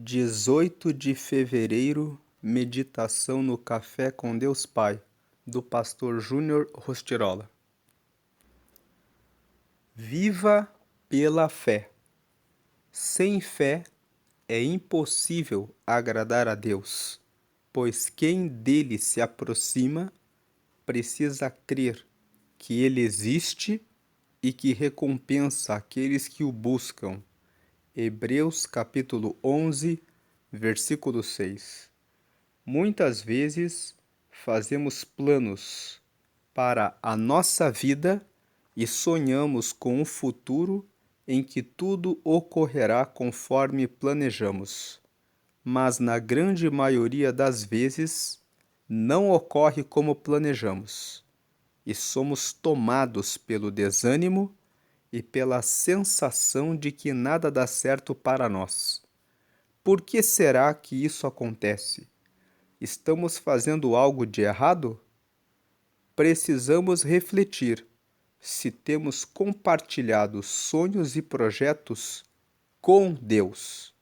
18 de fevereiro, meditação no Café com Deus Pai, do pastor Júnior Rostirola. Viva pela fé. Sem fé é impossível agradar a Deus, pois quem dele se aproxima precisa crer que ele existe e que recompensa aqueles que o buscam. Hebreus capítulo 11, versículo 6. Muitas vezes fazemos planos para a nossa vida e sonhamos com um futuro em que tudo ocorrerá conforme planejamos. Mas na grande maioria das vezes não ocorre como planejamos e somos tomados pelo desânimo e pela sensação de que nada dá certo para nós. Por que será que isso acontece? Estamos fazendo algo de errado? Precisamos refletir se temos compartilhado sonhos e projetos com Deus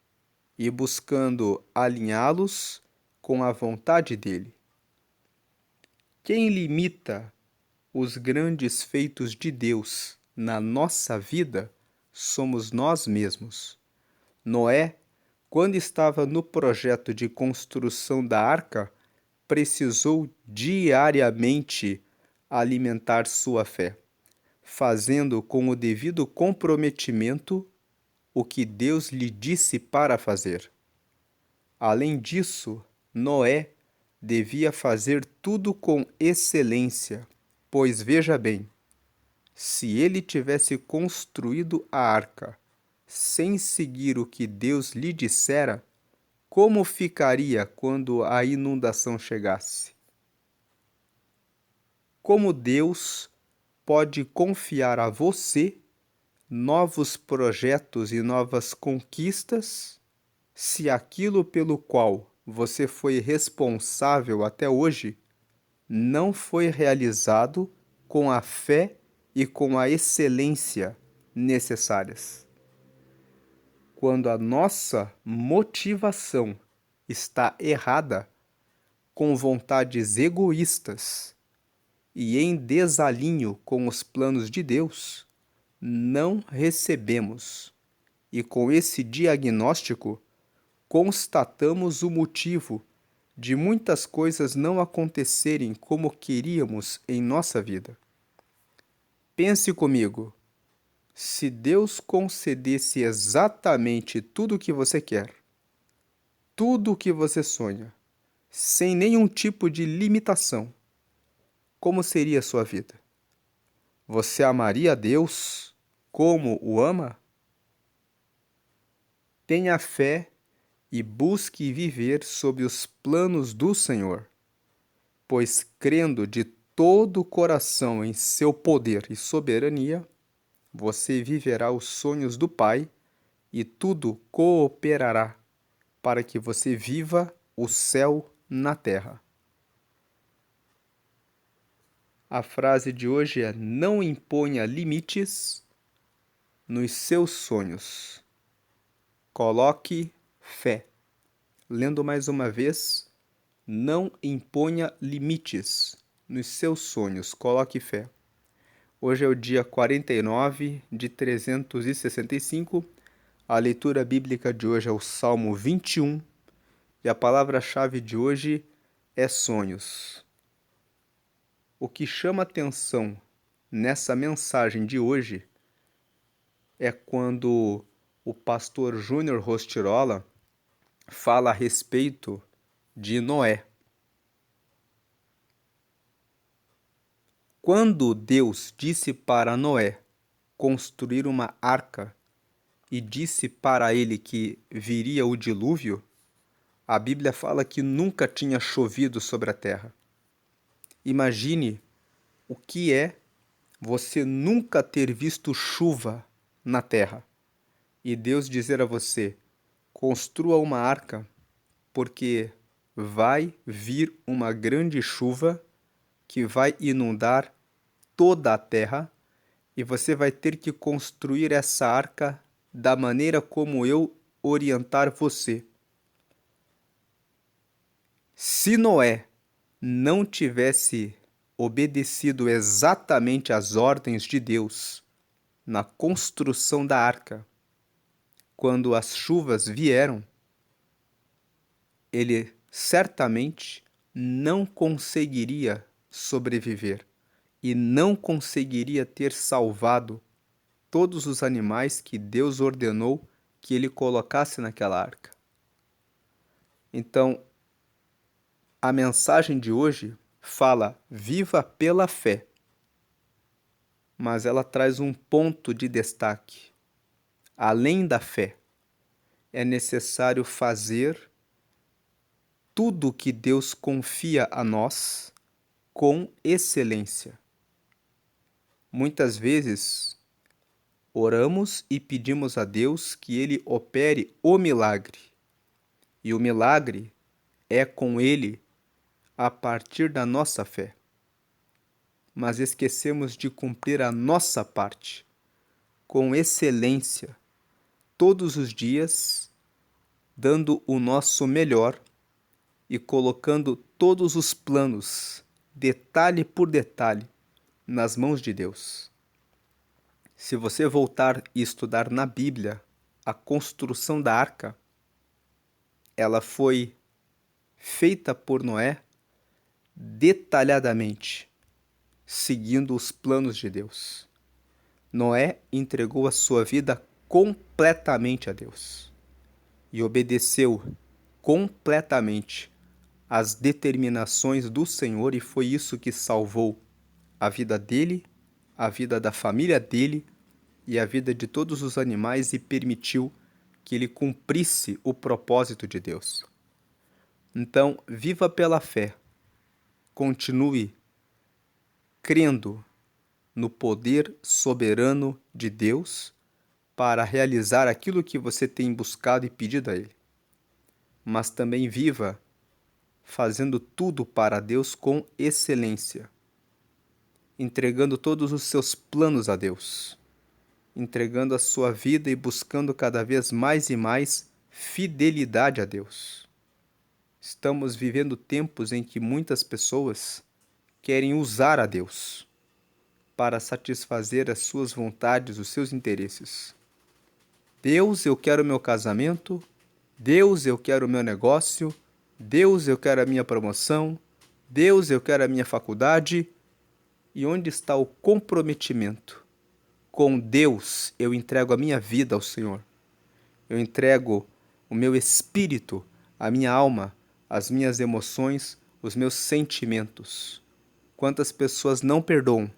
e buscando alinhá-los com a vontade dele. Quem limita os grandes feitos de Deus na nossa vida somos nós mesmos. Noé, quando estava no projeto de construção da arca, precisou diariamente alimentar sua fé, fazendo com o devido comprometimento o que Deus lhe disse para fazer. Além disso, Noé devia fazer tudo com excelência, pois veja bem, se ele tivesse construído a arca sem seguir o que Deus lhe dissera, como ficaria quando a inundação chegasse? Como Deus pode confiar a você novos projetos e novas conquistas se aquilo pelo qual você foi responsável até hoje não foi realizado com a fé e com a excelência necessárias? Quando a nossa motivação está errada, com vontades egoístas e em desalinho com os planos de Deus, não recebemos. E com esse diagnóstico, constatamos o motivo de muitas coisas não acontecerem como queríamos em nossa vida. Pense comigo. Se Deus concedesse exatamente tudo o que você quer, tudo o que você sonha, sem nenhum tipo de limitação, como seria a sua vida? Você amaria a Deus como o ama? Tenha fé e busque viver sob os planos do Senhor, pois crendo de todo o coração em seu poder e soberania, você viverá os sonhos do Pai e tudo cooperará para que você viva o céu na terra. A frase de hoje é: não imponha limites nos seus sonhos. Coloque fé. Lendo mais uma vez: não imponha limites nos seus sonhos. Coloque fé. Hoje é o dia 49 de 365. A leitura bíblica de hoje é o Salmo 21. E a palavra-chave de hoje é sonhos. O que chama atenção nessa mensagem de hoje é quando o pastor Júnior Rostirola fala a respeito de Noé. Quando Deus disse para Noé construir uma arca e disse para ele que viria o dilúvio, a Bíblia fala que nunca tinha chovido sobre a terra. Imagine o que é você nunca ter visto chuva na terra e Deus dizer a você: construa uma arca, porque vai vir uma grande chuva que vai inundar toda a terra e você vai ter que construir essa arca da maneira como eu orientar você. Se Noé não tivesse obedecido exatamente às ordens de Deus na construção da arca, quando as chuvas vieram, ele certamente não conseguiria sobreviver e não conseguiria ter salvado todos os animais que Deus ordenou que ele colocasse naquela arca. Então, a mensagem de hoje fala: viva pela fé, mas ela traz um ponto de destaque. Além da fé, é necessário fazer tudo o que Deus confia a nós com excelência. Muitas vezes, oramos e pedimos a Deus que Ele opere o milagre. E o milagre é com Ele a partir da nossa fé. Mas esquecemos de cumprir a nossa parte com excelência, todos os dias, dando o nosso melhor e colocando todos os planos, detalhe por detalhe, nas mãos de Deus. Se você voltar e estudar na Bíblia a construção da arca, ela foi feita por Noé detalhadamente, seguindo os planos de Deus. Noé entregou a sua vida completamente a Deus e obedeceu completamente às determinações do Senhor, e foi isso que salvou a vida dele, a vida da família dele e a vida de todos os animais, e permitiu que ele cumprisse o propósito de Deus. Então, viva pela fé. Continue crendo no poder soberano de Deus para realizar aquilo que você tem buscado e pedido a Ele. Mas também viva fazendo tudo para Deus com excelência, entregando todos os seus planos a Deus, entregando a sua vida e buscando cada vez mais e mais fidelidade a Deus. Estamos vivendo tempos em que muitas pessoas querem usar a Deus para satisfazer as suas vontades, os seus interesses. Deus, eu quero meu casamento. Deus, eu quero o meu negócio. Deus, eu quero a minha promoção. Deus, eu quero a minha faculdade. E onde está o comprometimento? Com Deus, eu entrego a minha vida ao Senhor. Eu entrego o meu espírito, a minha alma, as minhas emoções, os meus sentimentos. Quantas pessoas não perdoam?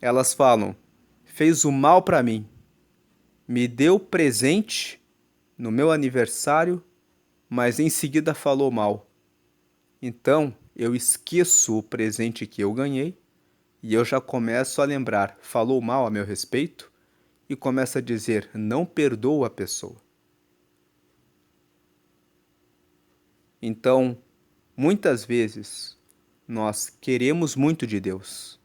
Elas falam: fez o mal para mim, me deu presente no meu aniversário, mas em seguida falou mal. Então eu esqueço o presente que eu ganhei e eu já começo a lembrar: falou mal a meu respeito, e começo a dizer: não perdoo a pessoa. Então, muitas vezes, nós queremos muito de Deus,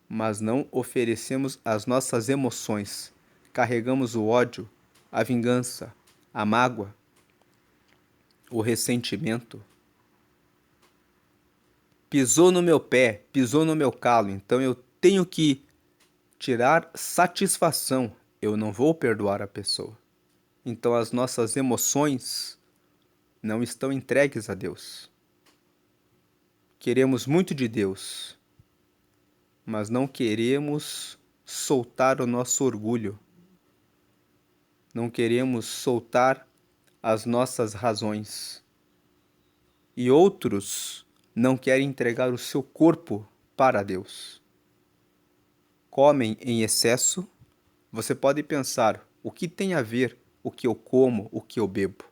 mas não oferecemos as nossas emoções. Carregamos o ódio, a vingança, a mágoa, o ressentimento. Pisou no meu pé, pisou no meu calo, então eu tenho que tirar satisfação. Eu não vou perdoar a pessoa. Então as nossas emoções não estão entregues a Deus. Queremos muito de Deus, mas não queremos soltar o nosso orgulho. Não queremos soltar as nossas razões. E outros não querem entregar o seu corpo para Deus. Comem em excesso. Você pode pensar: o que tem a ver o que eu como, o que eu bebo?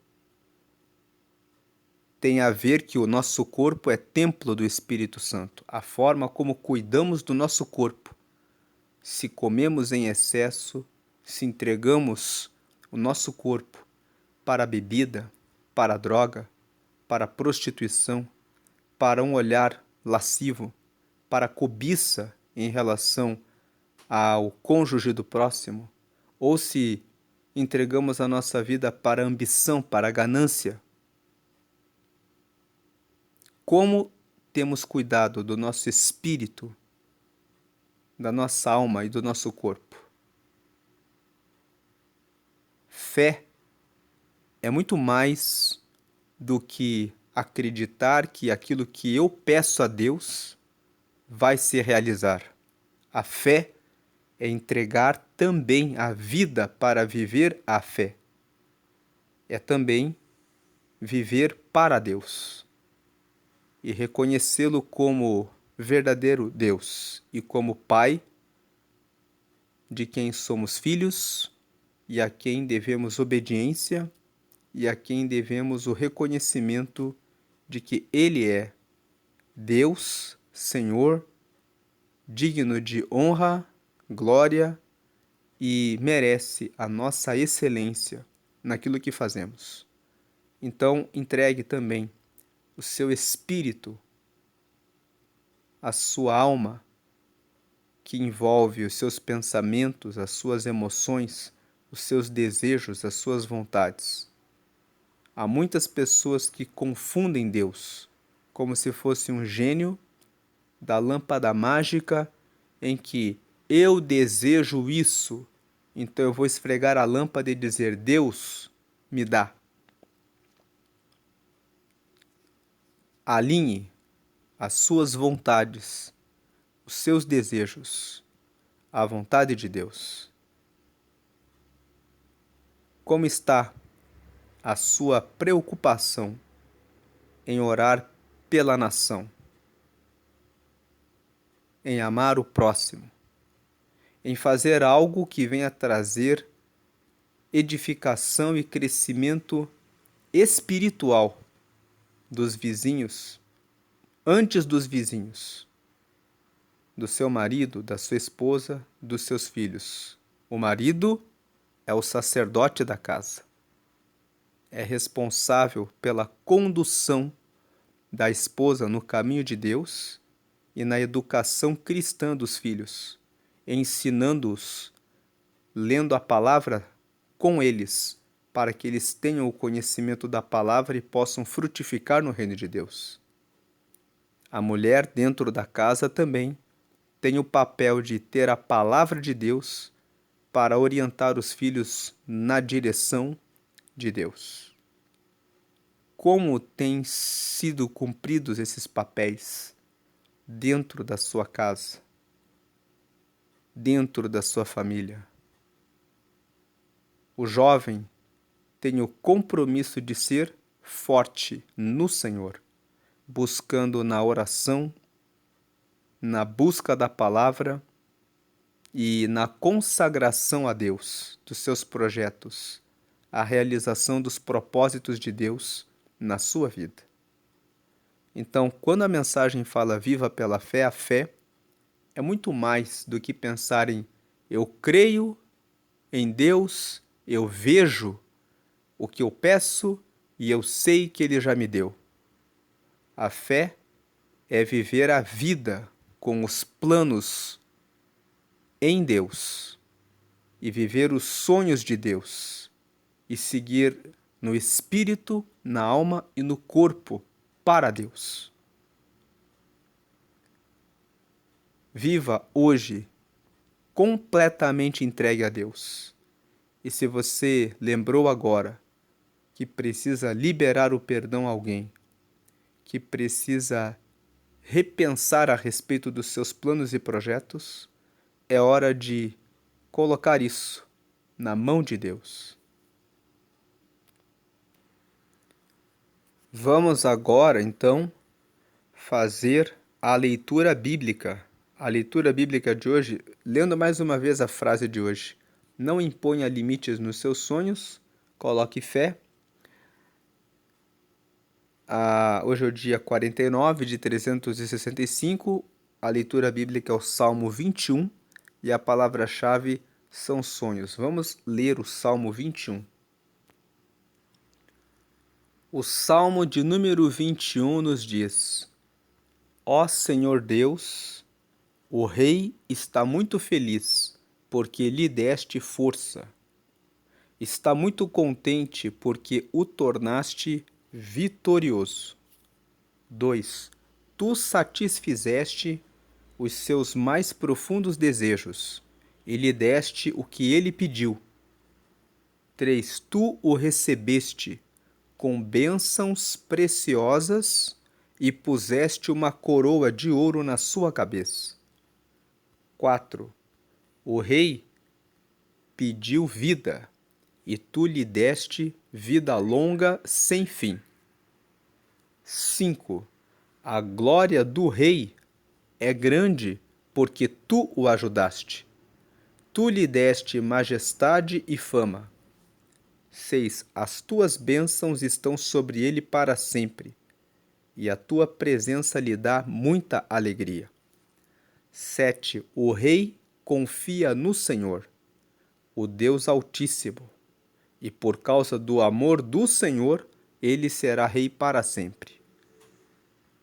Tem a ver que o nosso corpo é templo do Espírito Santo. A forma como cuidamos do nosso corpo. Se comemos em excesso, se entregamos o nosso corpo para a bebida, para a droga, para a prostituição, para um olhar lascivo, para a cobiça em relação ao cônjuge do próximo, ou se entregamos a nossa vida para a ambição, para a ganância, como temos cuidado do nosso espírito, da nossa alma e do nosso corpo. Fé é muito mais do que acreditar que aquilo que eu peço a Deus vai se realizar. A fé é entregar também a vida para viver a fé. É também viver para Deus e reconhecê-lo como verdadeiro Deus e como Pai de quem somos filhos e a quem devemos obediência e a quem devemos o reconhecimento de que Ele é Deus, Senhor, digno de honra, glória e merece a nossa excelência naquilo que fazemos. Então, entregue também o seu espírito, a sua alma, que envolve os seus pensamentos, as suas emoções, os seus desejos, as suas vontades. Há muitas pessoas que confundem Deus como se fosse um gênio da lâmpada mágica em que eu desejo isso, então eu vou esfregar a lâmpada e dizer: Deus, me dá. Alinhe as suas vontades, os seus desejos, à vontade de Deus. Como está a sua preocupação em orar pela nação, em amar o próximo, em fazer algo que venha trazer edificação e crescimento espiritual dos vizinhos, antes dos vizinhos, do seu marido, da sua esposa, dos seus filhos. O marido é o sacerdote da casa. É responsável pela condução da esposa no caminho de Deus e na educação cristã dos filhos, ensinando-os, lendo a palavra com eles, para que eles tenham o conhecimento da palavra e possam frutificar no reino de Deus. A mulher dentro da casa também tem o papel de ter a palavra de Deus para orientar os filhos na direção de Deus. Como têm sido cumpridos esses papéis dentro da sua casa, dentro da sua família? O jovem tem o compromisso de ser forte no Senhor, buscando na oração, na busca da palavra e na consagração a Deus dos seus projetos, a realização dos propósitos de Deus na sua vida. Então, quando a mensagem fala viva pela fé, a fé é muito mais do que pensar em eu creio em Deus, eu vejo o que eu peço e eu sei que Ele já me deu. A fé é viver a vida com os planos em Deus e viver os sonhos de Deus e seguir no espírito, na alma e no corpo para Deus. Viva hoje completamente entregue a Deus. E se você lembrou agora que precisa liberar o perdão a alguém, que precisa repensar a respeito dos seus planos e projetos, é hora de colocar isso na mão de Deus. Vamos agora, então, fazer a leitura bíblica. A leitura bíblica de hoje, lendo mais uma vez a frase de hoje. Não imponha limites nos seus sonhos, coloque fé. Hoje é o dia 49 de 365. A leitura bíblica é o Salmo 21 e a palavra-chave são sonhos. Vamos ler o Salmo 21. O Salmo de número 21 nos diz: Ó Senhor Deus, o rei está muito feliz, porque lhe deste força. Está muito contente, porque o tornaste vitorioso. 2. Tu satisfizeste os seus mais profundos desejos e lhe deste o que ele pediu. 3. Tu o recebeste com bênçãos preciosas e puseste uma coroa de ouro na sua cabeça. 4. O rei pediu vida e tu lhe deste vida longa sem fim. 5. A glória do rei é grande porque tu o ajudaste. Tu lhe deste majestade e fama. 6. As tuas bênçãos estão sobre ele para sempre, e a tua presença lhe dá muita alegria. 7. O rei confia no Senhor, o Deus Altíssimo, e por causa do amor do Senhor, ele será rei para sempre.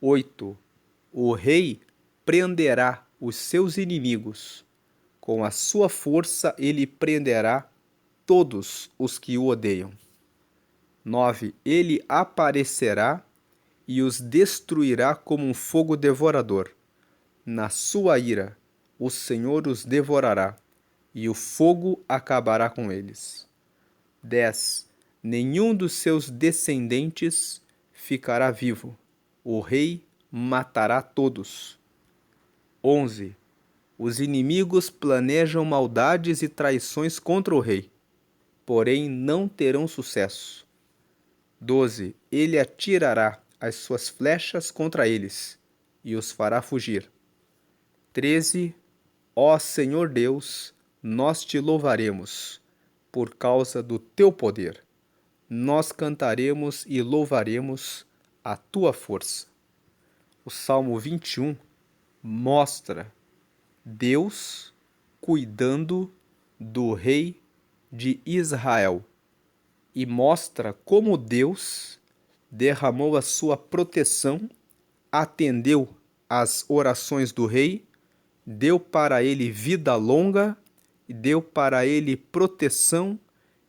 8. O rei prenderá os seus inimigos. Com a sua força ele prenderá todos os que o odeiam. 9. Ele aparecerá e os destruirá como um fogo devorador. Na sua ira, o Senhor os devorará, e o fogo acabará com eles. 10. Nenhum dos seus descendentes ficará vivo. O rei matará todos. 11. Os inimigos planejam maldades e traições contra o rei, porém não terão sucesso. 12. Ele atirará as suas flechas contra eles e os fará fugir. 13. Ó Senhor Deus, nós te louvaremos por causa do teu poder. Nós cantaremos e louvaremos a tua força. O Salmo 21 mostra Deus cuidando do rei de Israel e mostra como Deus derramou a sua proteção, atendeu às orações do rei, deu para ele vida longa, deu para ele proteção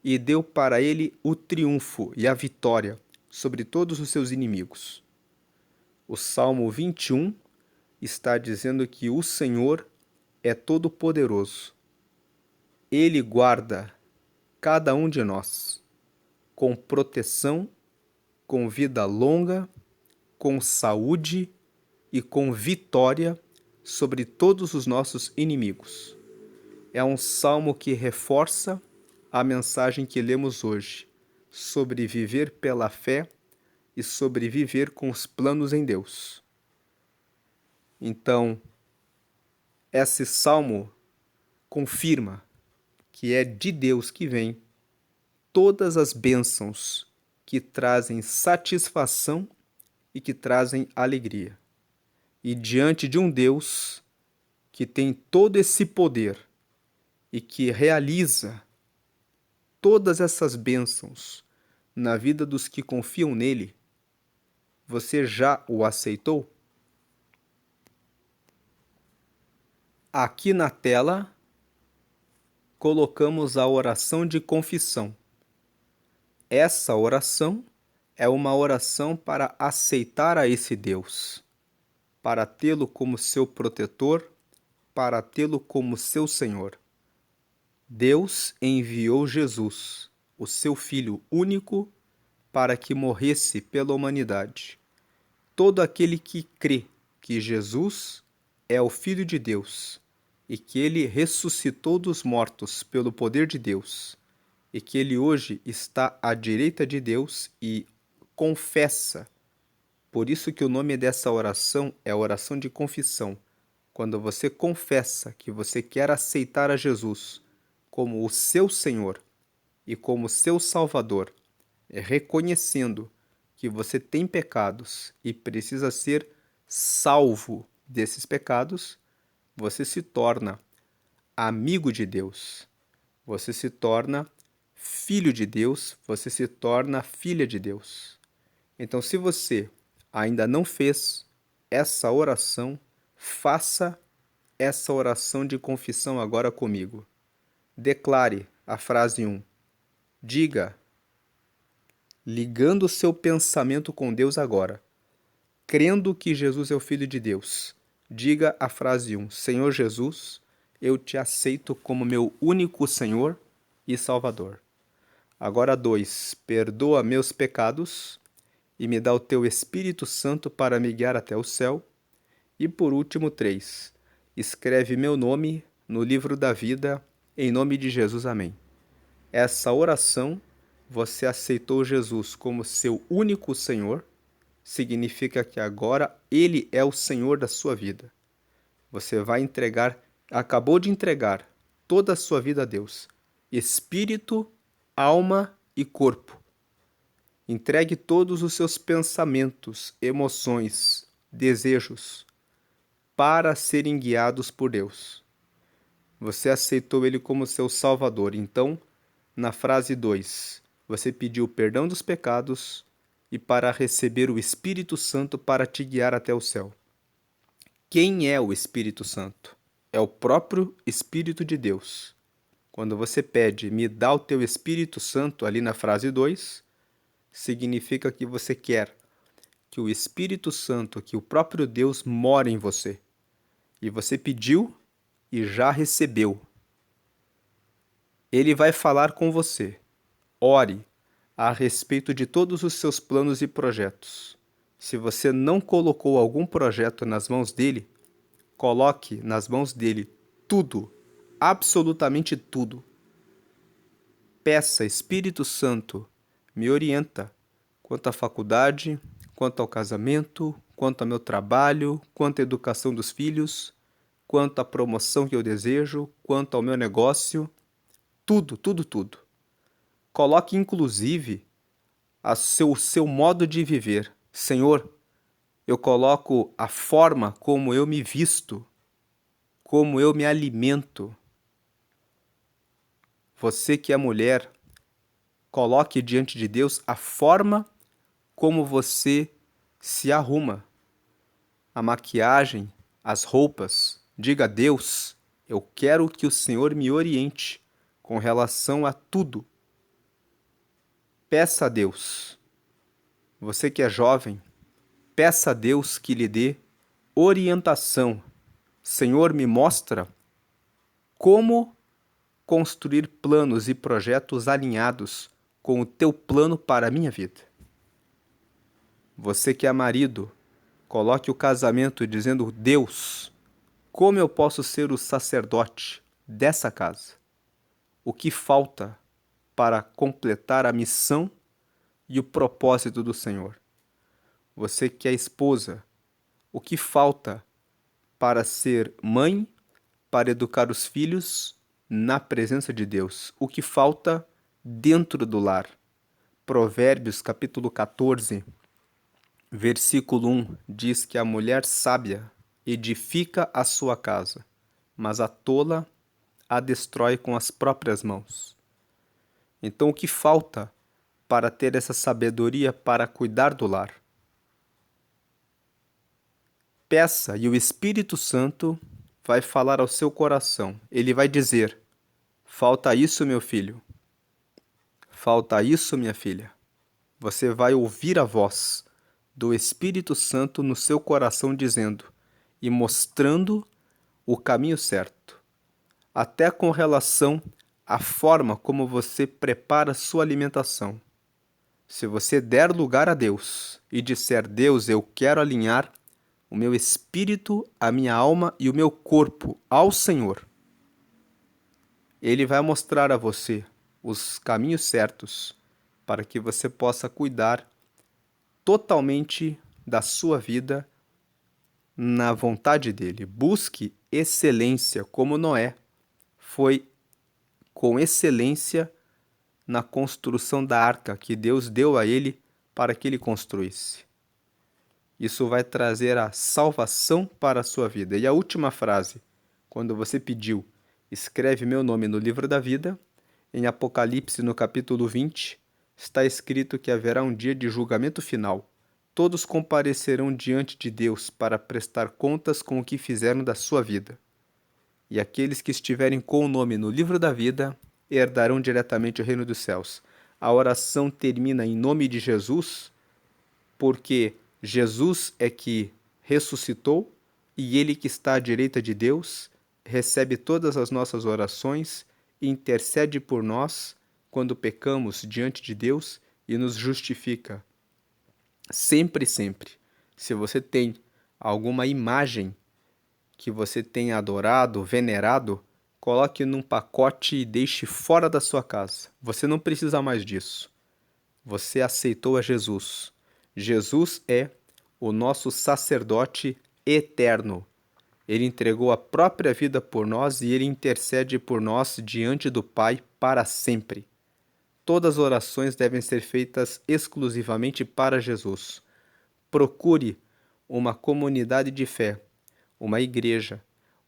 e deu para ele o triunfo e a vitória sobre todos os seus inimigos. O Salmo 21 está dizendo que o Senhor é todo-poderoso. Ele guarda cada um de nós com proteção, com vida longa, com saúde e com vitória sobre todos os nossos inimigos. É um salmo que reforça a mensagem que lemos hoje sobre viver pela fé e sobre viver com os planos em Deus. Então, esse salmo confirma que é de Deus que vem todas as bênçãos que trazem satisfação e que trazem alegria. E diante de um Deus que tem todo esse poder e que realiza todas essas bênçãos na vida dos que confiam nele, você já o aceitou? Aqui na tela, colocamos a oração de confissão. Essa oração é uma oração para aceitar a esse Deus, para tê-lo como seu protetor, para tê-lo como seu Senhor. Deus enviou Jesus, o seu Filho único, para que morresse pela humanidade. Todo aquele que crê que Jesus é o Filho de Deus e que ele ressuscitou dos mortos pelo poder de Deus e que ele hoje está à direita de Deus e confessa. Por isso que o nome dessa oração é a oração de confissão. Quando você confessa que você quer aceitar a Jesus como o seu Senhor e como seu Salvador, reconhecendo que você tem pecados e precisa ser salvo desses pecados, você se torna amigo de Deus, você se torna filho de Deus, você se torna filha de Deus. Então, se você ainda não fez essa oração, faça essa oração de confissão agora comigo. Declare a frase 1. Diga, ligando o seu pensamento com Deus agora: crendo que Jesus é o Filho de Deus, diga a frase 1: Senhor Jesus, eu te aceito como meu único Senhor e Salvador. Agora 2: perdoa meus pecados e me dá o teu Espírito Santo para me guiar até o céu. E por último 3: escreve meu nome no livro da vida, em nome de Jesus. Amém. Essa oração, você aceitou Jesus como seu único Senhor, significa que agora Ele é o Senhor da sua vida. Você vai entregar, acabou de entregar toda a sua vida a Deus, espírito, alma e corpo. Entregue todos os seus pensamentos, emoções, desejos para serem guiados por Deus. Você aceitou Ele como seu Salvador. Então, na frase 2, você pediu perdão dos pecados e para receber o Espírito Santo para te guiar até o céu. Quem é o Espírito Santo? É o próprio Espírito de Deus. Quando você pede, me dá o teu Espírito Santo, ali na frase 2, significa que você quer que o Espírito Santo, que o próprio Deus mora em você. E você pediu e já recebeu. Ele vai falar com você. Ore a respeito de todos os seus planos e projetos. Se você não colocou algum projeto nas mãos dele, coloque nas mãos dele tudo, absolutamente tudo. Peça, Espírito Santo, me orienta quanto à faculdade, quanto ao casamento, quanto ao meu trabalho, quanto à educação dos filhos, quanto à promoção que eu desejo, quanto ao meu negócio, tudo, tudo, tudo. Coloque inclusive o seu modo de viver. Senhor, eu coloco a forma como eu me visto, como eu me alimento. Você que é mulher, coloque diante de Deus a forma como você se arruma. A maquiagem, as roupas. Diga a Deus, eu quero que o Senhor me oriente com relação a tudo. Peça a Deus. Você que é jovem, peça a Deus que lhe dê orientação. Senhor, me mostra como construir planos e projetos alinhados com o teu plano para a minha vida. Você que é marido, coloque o casamento dizendo: Deus, como eu posso ser o sacerdote dessa casa? O que falta para completar a missão e o propósito do Senhor? Você que é esposa, o que falta para ser mãe, para educar os filhos na presença de Deus? O que falta dentro do lar? Provérbios capítulo 14, versículo 1 diz que a mulher sábia edifica a sua casa, mas a tola a destrói com as próprias mãos. Então, o que falta para ter essa sabedoria para cuidar do lar? Peça e o Espírito Santo vai falar ao seu coração. Ele vai dizer: falta isso, meu filho. Falta isso, minha filha. Você vai ouvir a voz do Espírito Santo no seu coração dizendo e mostrando o caminho certo. Até com relação à forma como você prepara sua alimentação. Se você der lugar a Deus e disser: Deus, eu quero alinhar o meu espírito, a minha alma e o meu corpo ao Senhor, Ele vai mostrar a você os caminhos certos para que você possa cuidar totalmente da sua vida na vontade dele. Busque excelência, como Noé foi com excelência na construção da arca que Deus deu a ele para que ele construísse. Isso vai trazer a salvação para a sua vida. E a última frase, quando você pediu, escreve meu nome no livro da vida, em Apocalipse, no capítulo 20, está escrito que haverá um dia de julgamento final. Todos comparecerão diante de Deus para prestar contas com o que fizeram da sua vida. E aqueles que estiverem com o nome no livro da vida herdarão diretamente o reino dos céus. A oração termina em nome de Jesus, porque Jesus é que ressuscitou e ele que está à direita de Deus recebe todas as nossas orações e intercede por nós quando pecamos diante de Deus e nos justifica. Sempre, sempre. Se você tem alguma imagem que você tenha adorado, venerado, coloque num pacote e deixe fora da sua casa. Você não precisa mais disso. Você aceitou a Jesus. Jesus é o nosso sacerdote eterno. Ele entregou a própria vida por nós e ele intercede por nós diante do Pai para sempre. Todas as orações devem ser feitas exclusivamente para Jesus. Procure uma comunidade de fé, uma igreja,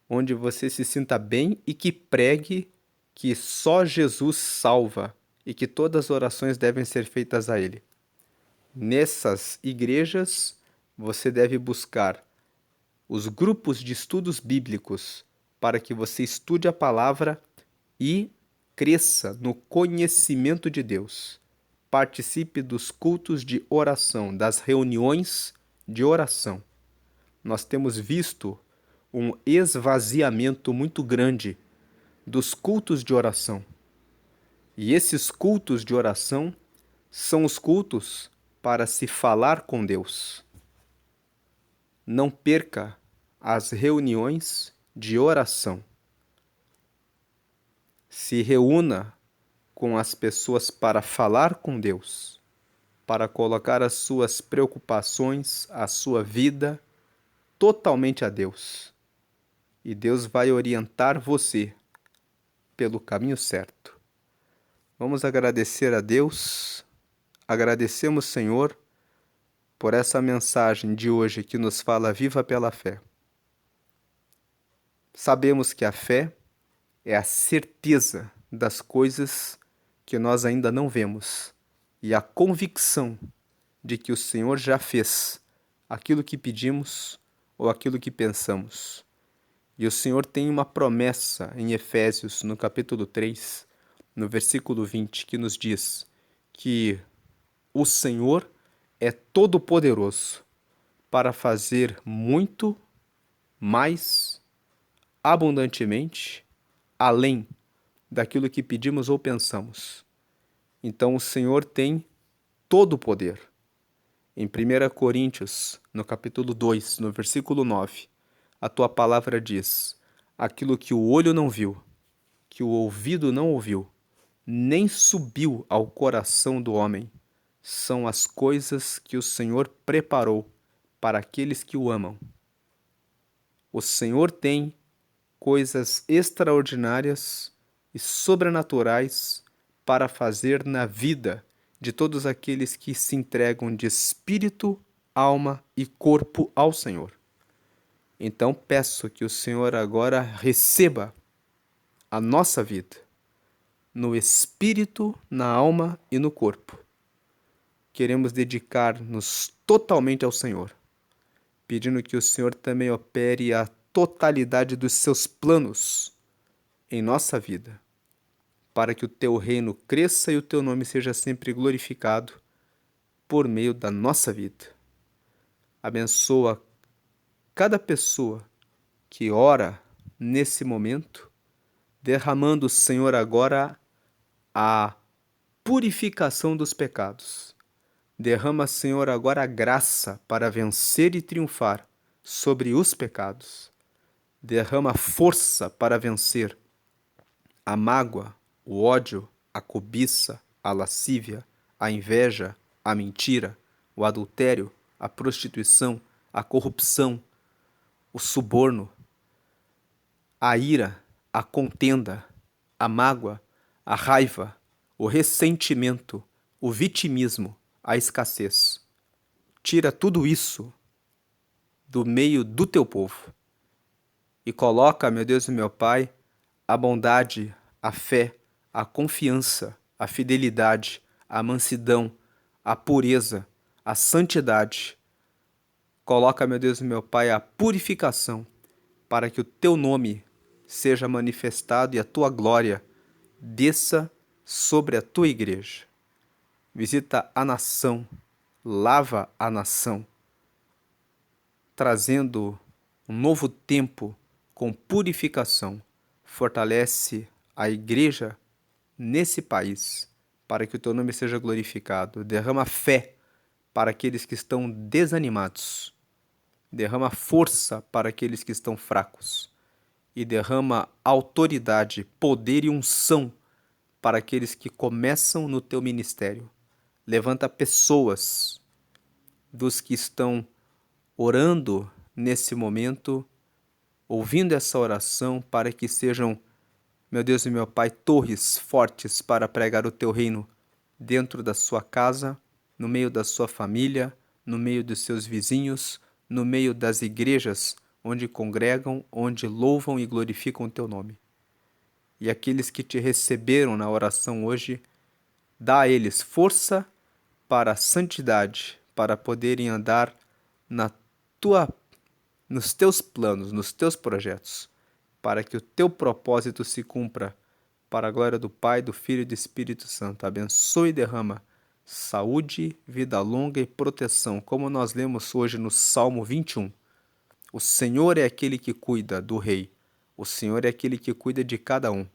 onde você se sinta bem e que pregue que só Jesus salva e que todas as orações devem ser feitas a Ele. Nessas igrejas, você deve buscar os grupos de estudos bíblicos para que você estude a palavra e cresça no conhecimento de Deus. Participe dos cultos de oração, das reuniões de oração. Nós temos visto um esvaziamento muito grande dos cultos de oração. E esses cultos de oração são os cultos para se falar com Deus. Não perca as reuniões de oração. Se reúna com as pessoas para falar com Deus, para colocar as suas preocupações, a sua vida totalmente a Deus. E Deus vai orientar você pelo caminho certo. Vamos agradecer a Deus. Agradecemos, Senhor, por essa mensagem de hoje que nos fala viva pela fé. Sabemos que a fé é a certeza das coisas que nós ainda não vemos e a convicção de que o Senhor já fez aquilo que pedimos ou aquilo que pensamos. E o Senhor tem uma promessa em Efésios, no capítulo 3, no versículo 20, que nos diz que o Senhor é todo-poderoso para fazer muito mais abundantemente além daquilo que pedimos ou pensamos. Então o Senhor tem todo o poder. Em 1 Coríntios, no capítulo 2, no versículo 9, a tua palavra diz: aquilo que o olho não viu, que o ouvido não ouviu, nem subiu ao coração do homem, são as coisas que o Senhor preparou para aqueles que o amam. O Senhor tem coisas extraordinárias e sobrenaturais para fazer na vida de todos aqueles que se entregam de espírito, alma e corpo ao Senhor. Então peço que o Senhor agora receba a nossa vida, no espírito, na alma e no corpo. Queremos dedicar-nos totalmente ao Senhor, pedindo que o Senhor também opere a totalidade dos seus planos em nossa vida, para que o teu reino cresça e o teu nome seja sempre glorificado por meio da nossa vida. Abençoa cada pessoa que ora nesse momento, derramando, Senhor, agora a purificação dos pecados. Derrama, Senhor, agora a graça para vencer e triunfar sobre os pecados. Derrama força para vencer a mágoa, o ódio, a cobiça, a lascívia, a inveja, a mentira, o adultério, a prostituição, a corrupção, o suborno, a ira, a contenda, a mágoa, a raiva, o ressentimento, o vitimismo, a escassez. Tira tudo isso do meio do teu povo e coloca, meu Deus e meu Pai, a bondade, a fé, a confiança, a fidelidade, a mansidão, a pureza, a santidade. Coloca, meu Deus e meu Pai, a purificação, para que o teu nome seja manifestado e a tua glória desça sobre a tua igreja. Visita a nação, lava a nação, trazendo um novo tempo com purificação. Fortalece a igreja nesse país, para que o teu nome seja glorificado. Derrama fé para aqueles que estão desanimados. Derrama força para aqueles que estão fracos. E derrama autoridade, poder e unção para aqueles que começam no teu ministério. Levanta pessoas dos que estão orando nesse momento, ouvindo essa oração, para que sejam, meu Deus e meu Pai, torres fortes para pregar o teu reino dentro da sua casa, no meio da sua família, no meio dos seus vizinhos, no meio das igrejas onde congregam, onde louvam e glorificam o teu nome. E aqueles que te receberam na oração hoje, dá a eles força para a santidade, para poderem andar na nos teus planos, nos teus projetos, para que o teu propósito se cumpra, para a glória do Pai, do Filho e do Espírito Santo. Abençoe e derrama saúde, vida longa e proteção, como nós lemos hoje no Salmo 21. O Senhor é aquele que cuida do rei. O Senhor é aquele que cuida de cada um.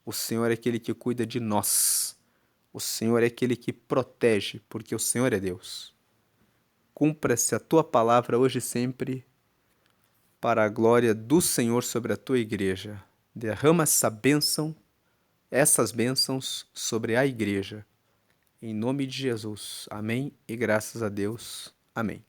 O Senhor é aquele que cuida de nós. O Senhor é aquele que protege, porque o Senhor é Deus. Cumpra-se a tua palavra hoje e sempre, para a glória do Senhor sobre a tua igreja. Derrama essas bênçãos sobre a igreja. Em nome de Jesus. Amém e graças a Deus. Amém.